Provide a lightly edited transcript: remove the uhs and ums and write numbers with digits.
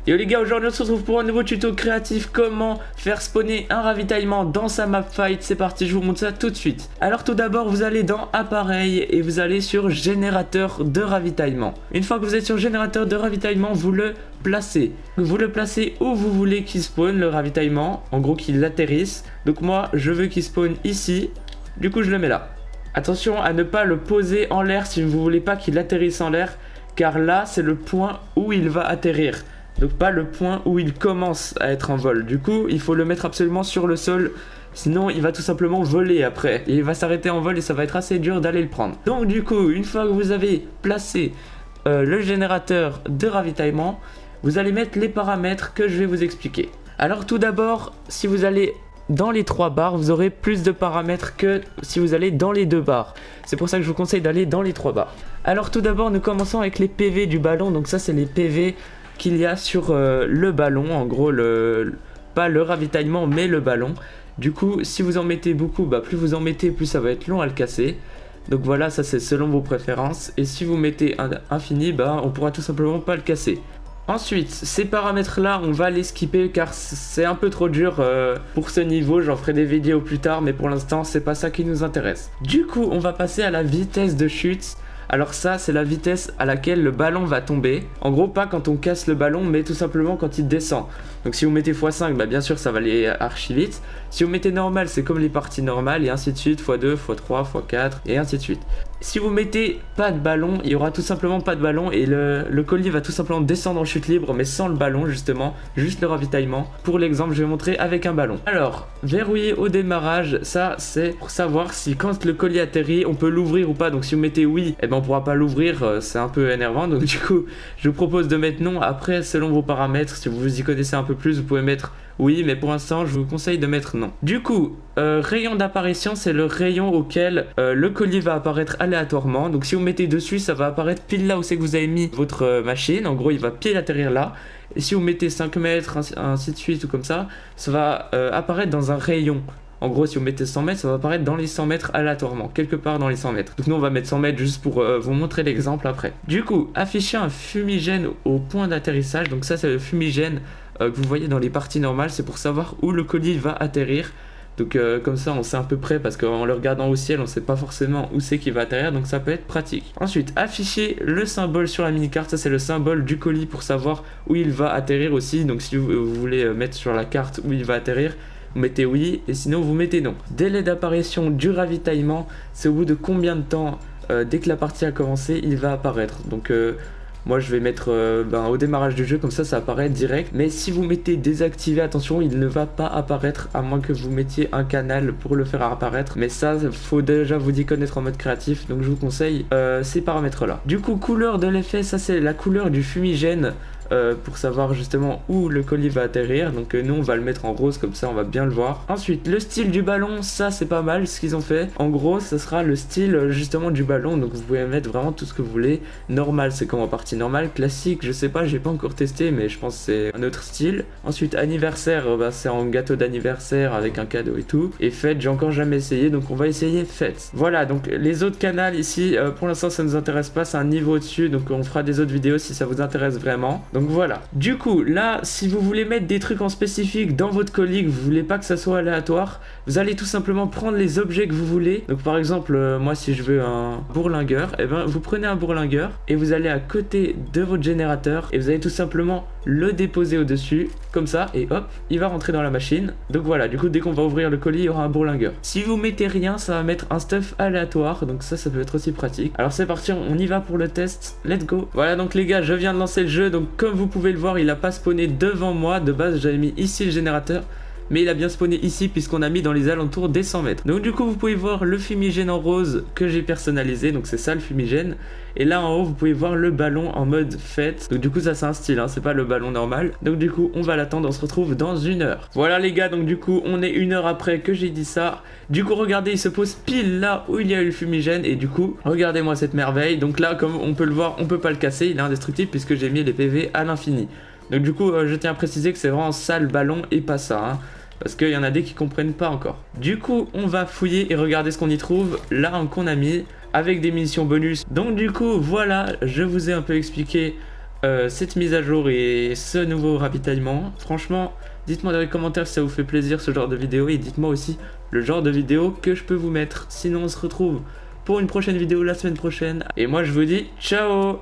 Yo les gars, aujourd'hui on se retrouve pour un nouveau tuto créatif, comment faire spawner un ravitaillement dans sa map fight. C'est parti, je vous montre ça tout de suite. Alors tout d'abord vous allez dans appareil et vous allez sur générateur de ravitaillement. Une fois que vous êtes sur générateur de ravitaillement, vous le placez. Vous le placez où vous voulez qu'il spawn le ravitaillement, en gros qu'il atterrisse. Donc moi je veux qu'il spawn ici, du coup je le mets là. Attention à ne pas le poser en l'air si vous voulez pas qu'il atterrisse en l'air, car là c'est le point où il va atterrir. Donc pas le point où il commence à être en vol. Du coup, il faut le mettre absolument sur le sol. Sinon, il va tout simplement voler après. Et il va s'arrêter en vol et ça va être assez dur d'aller le prendre. Donc du coup, une fois que vous avez placé le générateur de ravitaillement, vous allez mettre les paramètres que je vais vous expliquer. Alors tout d'abord, si vous allez dans les 3 barres, vous aurez plus de paramètres que si vous allez dans les 2 barres. C'est pour ça que je vous conseille d'aller dans les 3 barres. Alors tout d'abord, nous commençons avec les PV du ballon. Donc ça, c'est les PV qu'il y a sur le ballon, en gros pas le ravitaillement mais le ballon. Du coup si vous en mettez beaucoup, plus vous en mettez plus ça va être long à le casser. Donc voilà, ça c'est selon vos préférences. Et si vous mettez infini, on pourra tout simplement pas le casser. Ensuite, ces paramètres là on va les skipper car c'est un peu trop dur pour ce niveau. J'en ferai des vidéos plus tard mais pour l'instant c'est pas ça qui nous intéresse. Du coup on va passer à la vitesse de chute. Alors ça, c'est la vitesse à laquelle le ballon va tomber. En gros, pas quand on casse le ballon, mais tout simplement quand il descend. Donc si vous mettez x5, bien sûr, ça va aller archi vite. Si vous mettez normal, c'est comme les parties normales, et ainsi de suite, x2, x3, x4, et ainsi de suite. Si vous mettez pas de ballon, il y aura tout simplement pas de ballon, et le colis va tout simplement descendre en chute libre, mais sans le ballon, justement, juste le ravitaillement. Pour l'exemple, je vais montrer avec un ballon. Alors, verrouiller au démarrage, ça, c'est pour savoir si quand le colis atterrit, on peut l'ouvrir ou pas. Donc si vous mettez oui, on pourra pas l'ouvrir, c'est un peu énervant. Donc du coup, je vous propose de mettre non. Après, selon vos paramètres, si vous y connaissez un peu plus, vous pouvez mettre oui, mais pour l'instant, je vous conseille de mettre non. Du coup, rayon d'apparition, c'est le rayon auquel le colis va apparaître aléatoirement. Donc si vous mettez dessus, ça va apparaître pile là où c'est que vous avez mis votre machine. En gros, il va pile atterrir là. Et si vous mettez 5 mètres, ainsi de suite ou comme ça va apparaître dans un rayon. En gros, si vous mettez 100 mètres, ça va apparaître dans les 100 mètres aléatoirement, quelque part dans les 100 mètres. Donc nous, on va mettre 100 mètres juste pour vous montrer l'exemple après. Du coup, afficher un fumigène au point d'atterrissage. Donc ça, c'est le fumigène que vous voyez dans les parties normales. C'est pour savoir où le colis va atterrir. Donc comme ça, on sait à peu près, parce qu'en le regardant au ciel, on ne sait pas forcément où c'est qu'il va atterrir. Donc ça peut être pratique. Ensuite, afficher le symbole sur la mini-carte. Ça, c'est le symbole du colis pour savoir où il va atterrir aussi. Donc si vous voulez mettre sur la carte où il va atterrir, vous mettez oui et sinon vous mettez non. Délai d'apparition du ravitaillement, c'est au bout de combien de temps dès que la partie a commencé il va apparaître. Donc moi je vais mettre au démarrage du jeu, comme ça apparaît direct. Mais si vous mettez désactivé, attention, il ne va pas apparaître à moins que vous mettiez un canal pour le faire apparaître. Mais ça, faut déjà vous y connaître en mode créatif, donc je vous conseille ces paramètres là. Du coup, couleur de l'effet, ça c'est la couleur du fumigène. Pour savoir justement où le colis va atterrir. Donc nous on va le mettre en rose, comme ça on va bien le voir. Ensuite le style du ballon, ça c'est pas mal ce qu'ils ont fait. En gros ça sera le style justement du ballon. Donc vous pouvez mettre vraiment tout ce que vous voulez. Normal, c'est comme en partie normale. Classique, je sais pas, j'ai pas encore testé, mais je pense que c'est un autre style. Ensuite anniversaire, c'est en gâteau d'anniversaire avec un cadeau et tout. Et fête, j'ai encore jamais essayé, donc on va essayer fête. Voilà, donc les autres canaux ici, pour l'instant ça nous intéresse pas, c'est un niveau au-dessus. Donc on fera des autres vidéos si ça vous intéresse vraiment. Donc voilà. Du coup, là, si vous voulez mettre des trucs en spécifique dans votre colis, que vous voulez pas que ça soit aléatoire, vous allez tout simplement prendre les objets que vous voulez. Donc par exemple, moi si je veux un bourlingueur, vous prenez un bourlingueur et vous allez à côté de votre générateur et vous allez tout simplement le déposer au-dessus, comme ça, et hop, il va rentrer dans la machine. Donc voilà, du coup, dès qu'on va ouvrir le colis, il y aura un bourlingueur. Si vous mettez rien, ça va mettre un stuff aléatoire, donc ça peut être aussi pratique. Alors c'est parti, on y va pour le test, let's go. Voilà, donc les gars, je viens de lancer le jeu, donc comme vous pouvez le voir, il a pas spawné devant moi. De base, j'avais mis ici le générateur, mais il a bien spawné ici puisqu'on a mis dans les alentours des 100 mètres. Donc du coup vous pouvez voir le fumigène en rose que j'ai personnalisé, donc c'est ça le fumigène. Et là en haut vous pouvez voir le ballon en mode fête. Donc du coup ça c'est un style, c'est pas le ballon normal. Donc du coup on va l'attendre, on se retrouve dans 1 heure. Voilà les gars, donc du coup on est 1 heure après que j'ai dit ça. Du coup regardez, il se pose pile là où il y a eu le fumigène. Et du coup regardez-moi cette merveille. Donc là comme on peut le voir, on peut pas le casser, il est indestructible puisque j'ai mis les PV à l'infini. Donc du coup je tiens à préciser que c'est vraiment ça le ballon et pas ça, parce qu'il y en a des qui comprennent pas encore. Du coup on va fouiller et regarder ce qu'on y trouve. L'arme qu'on a mis avec des munitions bonus. Donc du coup voilà, je vous ai un peu expliqué cette mise à jour et ce nouveau ravitaillement. Franchement, dites-moi dans les commentaires si ça vous fait plaisir ce genre de vidéo et dites-moi aussi le genre de vidéo que je peux vous mettre. Sinon on se retrouve pour une prochaine vidéo la semaine prochaine. Et moi je vous dis ciao!